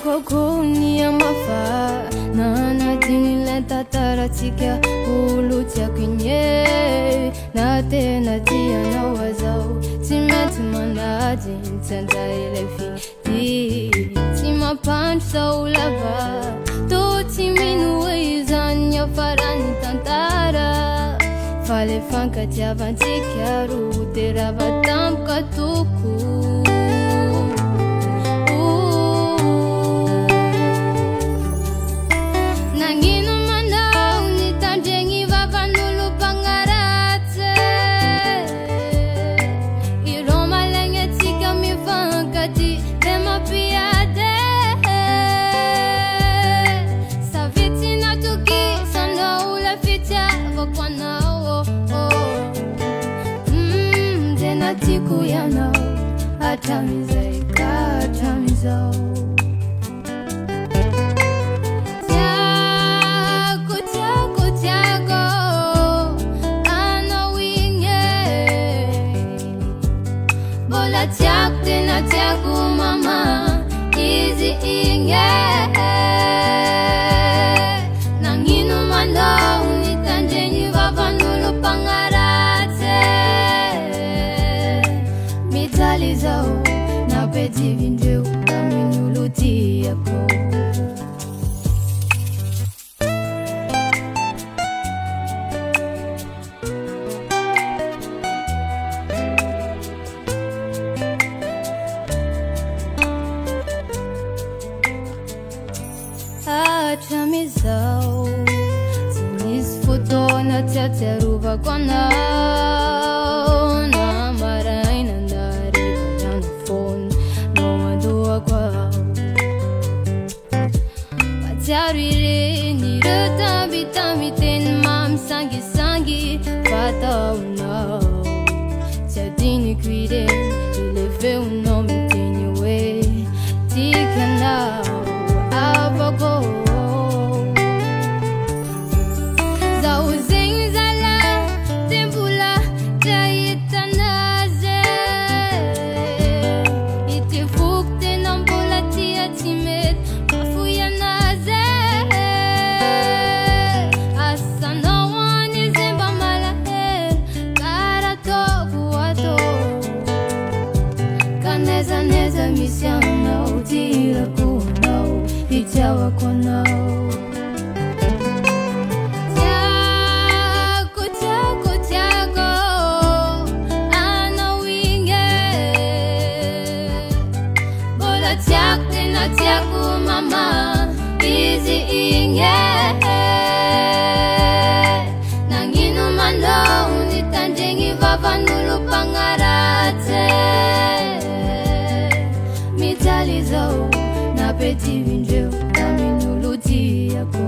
Kokoni amafa Nana dini lenta taratika Ulu tia kwenye Na tena tia na wazao Timetu manadi Tenda ile fiti Tima pancha ulava Toti minuwe izanya farani tantara Fale fanka tia vantika Rutera vatam katuku Tiku ya nao atamizai katamizao Tiago ana winge Bola tiak tena tiago mama Easy inge Nanginu manda unitanjengi vavanulu pangarate Mitalizao na peti vinjeu Kaminyuluti yako Achamizao Sinis foto na teteruva kwa nao Na maraina ndari kanyana phone No madoa kwa Patiarire ni rata vitamiten mam sangi sangi Fata unao Tiadini kwiden Ileve uno mitini we Tika nao Avago Neza misiana utira kunao Ichawa konao Tiago ana winge Bola tiak tena tiago mama Easy inge Nanginu manda unitanjengi vavanulu pangarate Mitalizao na peti vinjeu Kaminyuluti yako